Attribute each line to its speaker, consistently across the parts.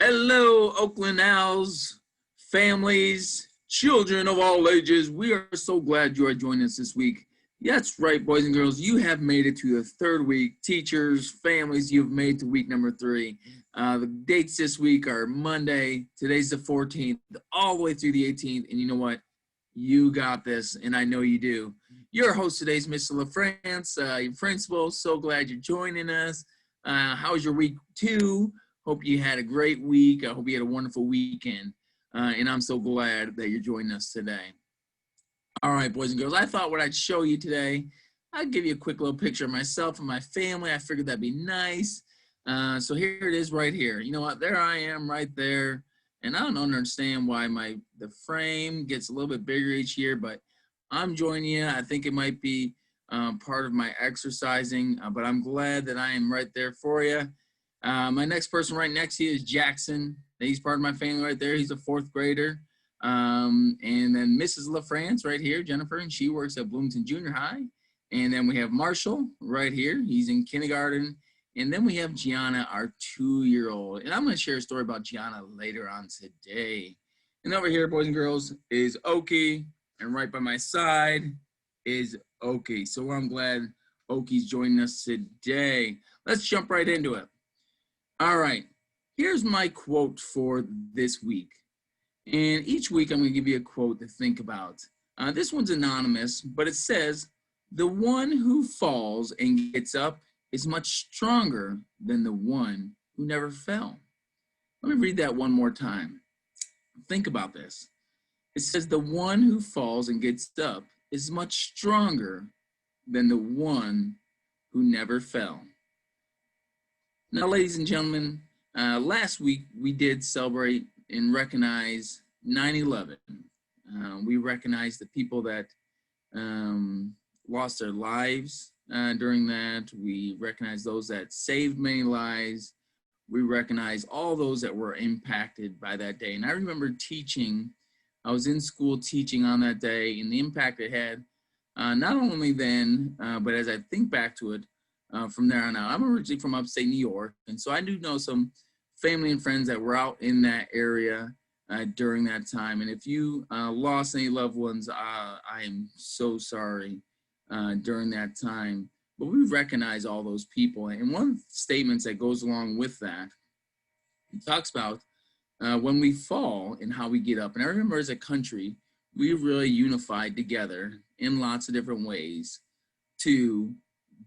Speaker 1: Hello, Oakland Owls, families, children of all ages. We are so glad you are joining us this week. That's right, boys and girls. You have made it to the third week. Teachers, families, you've made to week number 3. The dates this week are Monday. Today's the 14th, all the way through the 18th. And you know what? You got this, and I know you do. Your host today is Mr. LaFrance, your principal. So glad you're joining us. How's your week 2? Hope you had a great week. I hope you had a wonderful weekend. And I'm so glad that you're joining us today. All right, boys and girls, I thought what I'd show you today, I'd give you a quick little picture of myself and my family. I figured that'd be nice. So here it is right here. You know what? There I am right there. And I don't understand why the frame gets a little bit bigger each year, but I'm joining you. I think it might be part of my exercising, but I'm glad that I am right there for you. My next person right next to you is Jackson. He's part of my family right there. He's a 4th grader. And then Mrs. LaFrance right here, Jennifer, and she works at Bloomington Junior High. And then we have Marshall right here. He's in kindergarten. And then we have Gianna, our 2-year-old. And I'm going to share a story about Gianna later on today. And over here, boys and girls, is Oki. And right by my side is Oki. So I'm glad Oki's joining us today. Let's jump right into it. All right, here's my quote for this week. And each week I'm going to give you a quote to think about. This one's anonymous, but it says, "The one who falls and gets up is much stronger than the one who never fell." Let me read that one more time. Think about this. It says, "The one who falls and gets up is much stronger than the one who never fell." Now, ladies and gentlemen, last week we did celebrate and recognize 9/11. We recognized the people that lost their lives during that. We recognized those that saved many lives. We recognize all those that were impacted by that day. And I remember teaching, I was in school teaching on that day, and the impact it had, not only then, but as I think back to it, from there on out. I'm originally from upstate New York, and so I do know some family and friends that were out in that area during that time. And if you lost any loved ones, I am so sorry during that time. But we recognize all those people. And one of the statements that goes along with that, it talks about when we fall and how we get up. And I remember as a country, we really unified together in lots of different ways to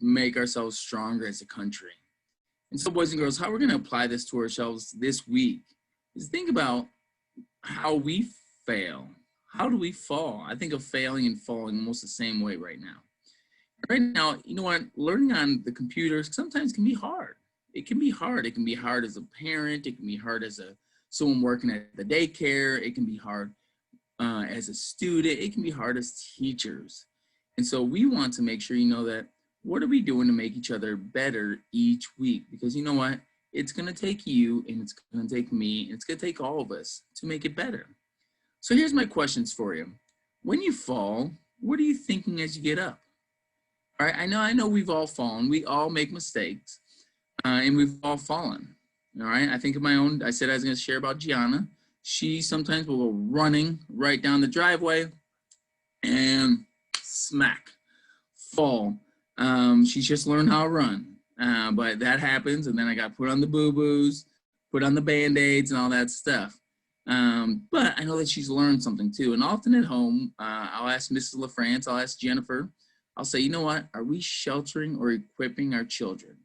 Speaker 1: make ourselves stronger as a country. And so, boys and girls, how we're going to apply this to ourselves this week is think about how we fail. How do we fall? I think of failing and falling almost the same way right now. Right now, you know what? Learning on the computer sometimes can be hard. It can be hard. It can be hard as a parent. It can be hard as someone working at the daycare. It can be hard as a student. It can be hard as teachers. And so we want to make sure you know that what are we doing to make each other better each week? Because you know what? It's going to take you, and it's going to take me, and it's going to take all of us to make it better. So here's my questions for you. When you fall, what are you thinking as you get up? All right, I know we've all fallen. We all make mistakes, and we've all fallen. All right, I think of my own. I said I was going to share about Gianna. She sometimes will go running right down the driveway and smack, fall. She's just learned how to run, but that happens, and then I got put on the boo-boos, put on the Band-Aids and all that stuff. But I know that she's learned something too, and often at home, I'll ask Mrs. LaFrance, I'll ask Jennifer, I'll say, you know what, are we sheltering or equipping our children?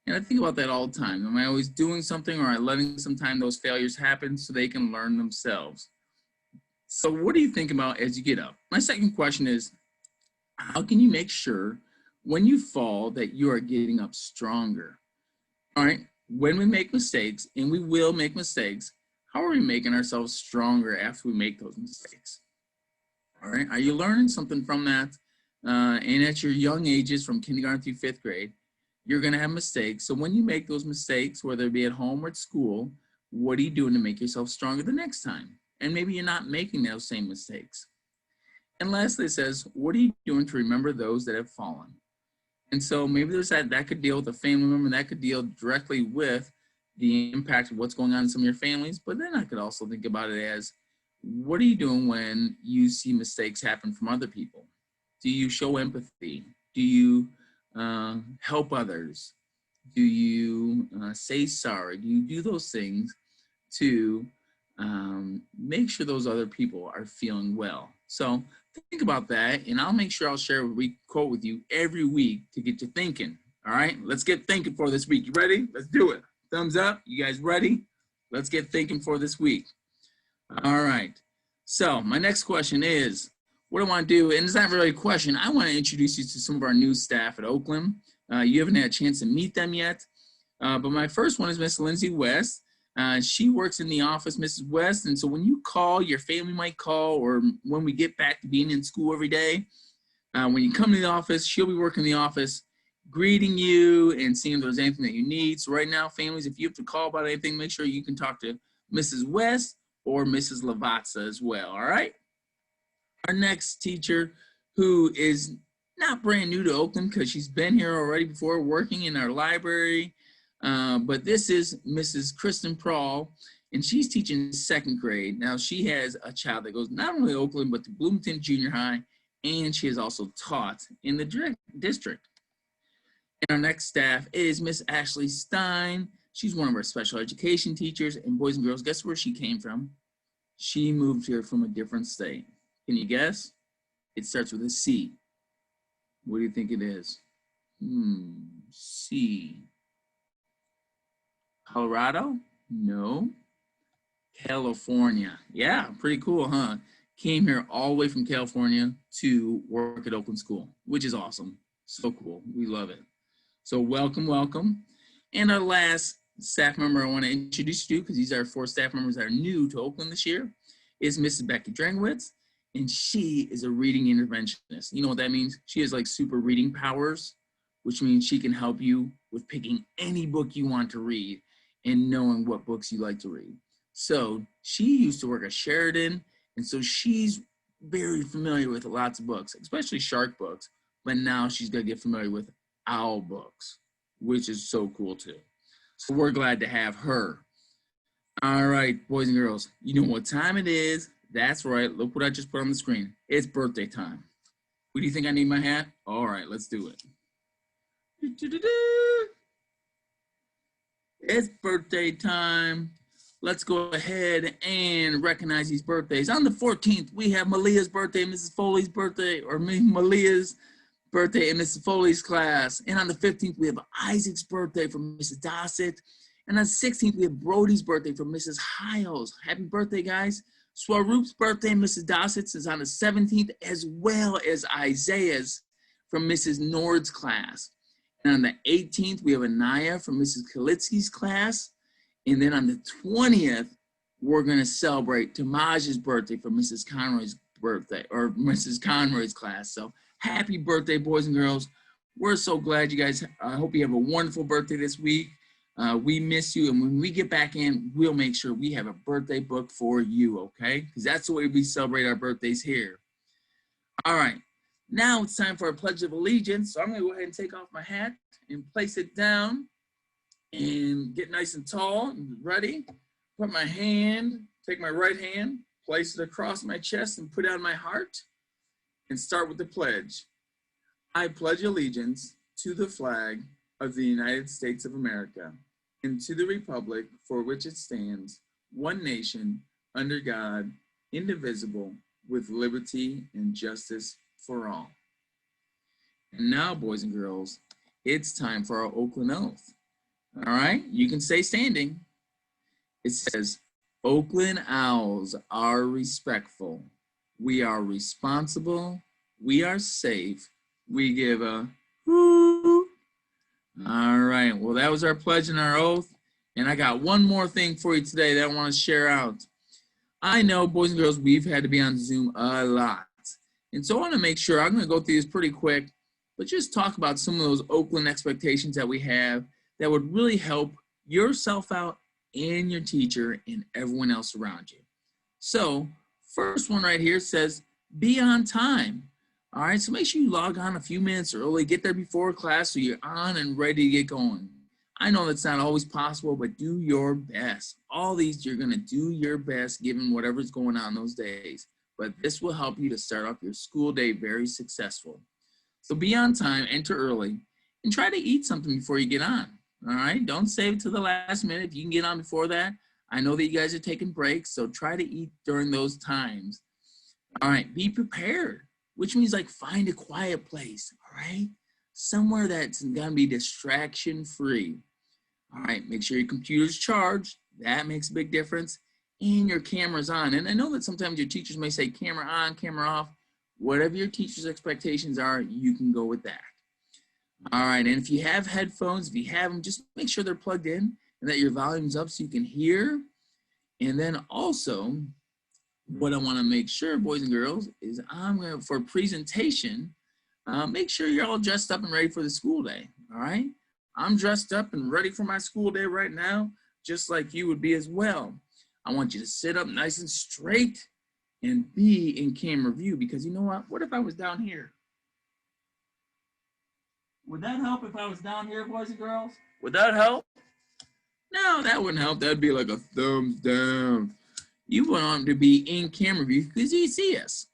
Speaker 1: And I think about that all the time. Am I always doing something, or am I letting sometimes those failures happen so they can learn themselves? So what do you think about as you get up? My second question is, how can you make sure when you fall that you are getting up stronger? All right, when we make mistakes, and we will make mistakes, how are we making ourselves stronger after we make those mistakes? All right, are you learning something from that? And at your young ages, from kindergarten through 5th grade, you're gonna have mistakes. So when you make those mistakes, whether it be at home or at school, what are you doing to make yourself stronger the next time? And maybe you're not making those same mistakes. And lastly, it says, what are you doing to remember those that have fallen? And so maybe there's that could deal with a family member, that could deal directly with the impact of what's going on in some of your families, but then I could also think about it as, what are you doing when you see mistakes happen from other people? Do you show empathy? Do you help others? Do you say sorry? Do you do those things to make sure those other people are feeling well? So think about that, and I'll make sure I'll share a quote with you every week to get you thinking. All right, let's get thinking for this week. You ready? Let's do it. Thumbs up. You guys ready? Let's get thinking for this week. All right. So my next question is, what I want to do, and it's not really a question, I want to introduce you to some of our new staff at Oakland. You haven't had a chance to meet them yet, but my first one is Miss Lindsay West. She works in the office, Mrs. West, and so when you call, your family might call, or when we get back to being in school every day, when you come to the office, she'll be working in the office, greeting you and seeing if there's anything that you need. So right now, families, if you have to call about anything, make sure you can talk to Mrs. West or Mrs. Lavazza as well, all right? Our next teacher, who is not brand new to Oakland because she's been here already before working in our library, but this is Mrs. Kristen Prawl, and she's teaching second grade. Now, she has a child that goes not only to Oakland, but to Bloomington Junior High, and she has also taught in the district. And our next staff is Miss Ashley Stein. She's one of our special education teachers, and boys and girls, guess where she came from? She moved here from a different state. Can you guess? It starts with a C. What do you think it is? C. Colorado? No. California. Yeah, pretty cool, huh? Came here all the way from California to work at Oakland School, which is awesome. So cool. We love it. So welcome, welcome. And our last staff member I want to introduce you to, because these are 4 staff members that are new to Oakland this year, is Mrs. Becky Drangwitz. And she is a reading interventionist. You know what that means? She has like super reading powers, which means she can help you with picking any book you want to read and knowing what books you like to read. So she used to work at Sheridan, and so she's very familiar with lots of books, especially shark books, but now she's gonna get familiar with owl books, which is so cool too. So we're glad to have her. All right, boys and girls, you know what time it is. That's right, look what I just put on the screen. It's birthday time. What do you think I need my hat? All right, let's do it. It's birthday time. Let's go ahead and recognize these birthdays. On the 14th, we have Malia's birthday, Mrs. Foley's birthday, or Malia's birthday in Mrs. Foley's class. And on the 15th, we have Isaac's birthday from Mrs. Dossett. And on the 16th, we have Brody's birthday from Mrs. Hiles. Happy birthday, guys. Swaroop's birthday, Mrs. Dossett's, is on the 17th, as well as Isaiah's from Mrs. Nord's class. And on the 18th, we have Anaya from Mrs. Kalitsky's class. And then on the 20th, we're going to celebrate Tamaj's birthday from Mrs. Conroy's birthday, or Mrs. Conroy's class. So happy birthday, boys and girls. We're so glad you guys, I hope you have a wonderful birthday this week. We miss you, and when we get back in, we'll make sure we have a birthday book for you, okay? Because that's the way we celebrate our birthdays here. All right, now it's time for a Pledge of Allegiance. So I'm gonna go ahead and take off my hat and place it down and get nice and tall and ready. Put my hand, take my right hand, place it across my chest and put it on my heart and start with the pledge. I pledge allegiance to the flag of the United States of America and to the republic for which it stands, one nation, under God, indivisible, with liberty and justice for all. And now, boys and girls, it's time for our Oakland Oath. All right, you can stay standing. It says, Oakland Owls are respectful. We are responsible. We are safe. We give a whoo. All right, well, that was our pledge and our oath. And I got one more thing for you today that I want to share out. I know, boys and girls, we've had to be on Zoom a lot. And so I want to make sure, I'm going to go through this pretty quick, but just talk about some of those Oakland expectations that we have that would really help yourself out and your teacher and everyone else around you. So first one right here says, be on time. All right, so make sure you log on a few minutes early, get there before class so you're on and ready to get going. I know that's not always possible, but do your best. All these, you're going to do your best given whatever's going on those days. But this will help you to start off your school day very successful. So be on time, enter early, and try to eat something before you get on. All right, don't save it to the last minute. If you can get on before that, I know that you guys are taking breaks, so try to eat during those times. All right, be prepared, which means like find a quiet place, all right? Somewhere that's gonna be distraction free. All right, make sure your computer's charged. That makes a big difference. And your camera's on. And I know that sometimes your teachers may say camera on, camera off. Whatever your teacher's expectations are, you can go with that. All right, and if you have headphones, if you have them, just make sure they're plugged in and that your volume's up so you can hear. And then also, what I want to make sure, boys and girls, is I'm going to, for presentation, make sure you're all dressed up and ready for the school day, all right? I'm dressed up and ready for my school day right now, just like you would be as well. I want you to sit up nice and straight and be in camera view, because you know what if I was down here? Would that help if I was down here, boys and girls? Would that help? No, that wouldn't help. That'd be like a thumbs down. You want to be in camera view because you see us.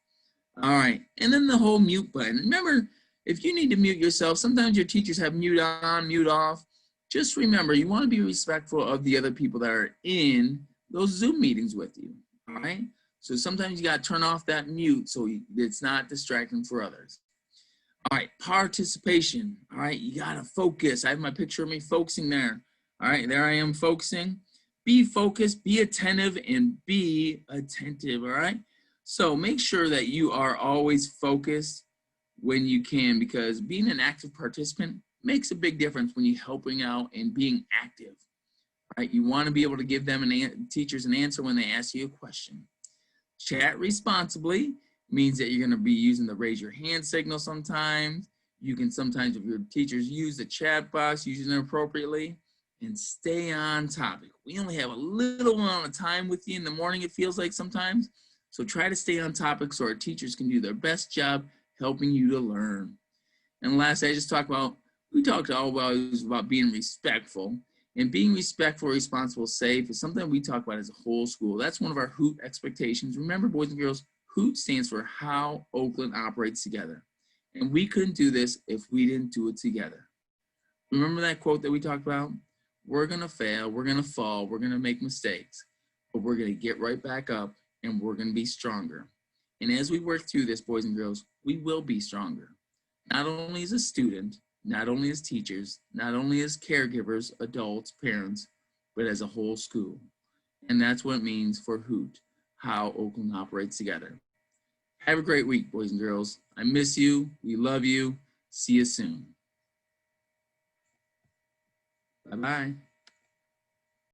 Speaker 1: All right, and then the whole mute button. Remember, if you need to mute yourself, sometimes your teachers have mute on, mute off. Just remember, you want to be respectful of the other people that are in those Zoom meetings with you, all right? So sometimes you got to turn off that mute so it's not distracting for others. All right, participation. All right, you got to focus. I have my picture of me focusing there. All right, there I am focusing. Be focused, be attentive, and be attentive, all right? So make sure that you are always focused when you can, because being an active participant makes a big difference when you're helping out and being active, right? You want to be able to give them teachers an answer when they ask you a question. Chat responsibly means that you're going to be using the raise your hand signal sometimes. You can sometimes, if your teachers use the chat box, using it appropriately, and stay on topic. We only have a little amount of time with you in the morning, it feels like sometimes. So try to stay on topic so our teachers can do their best job helping you to learn. And last, we talked all about being respectful. And being respectful, responsible, safe is something we talk about as a whole school. That's one of our HOOT expectations. Remember, boys and girls, HOOT stands for How Oakland Operates Together. And we couldn't do this if we didn't do it together. Remember that quote that we talked about? We're going to fail, we're going to fall, we're going to make mistakes, but we're going to get right back up and we're going to be stronger. And as we work through this, boys and girls, we will be stronger. Not only as a student, not only as teachers, not only as caregivers, adults, parents, but as a whole school. And that's what it means for HOOT, How Oakland Operates Together. Have a great week, boys and girls. I miss you. We love you. See you soon. Bye-bye.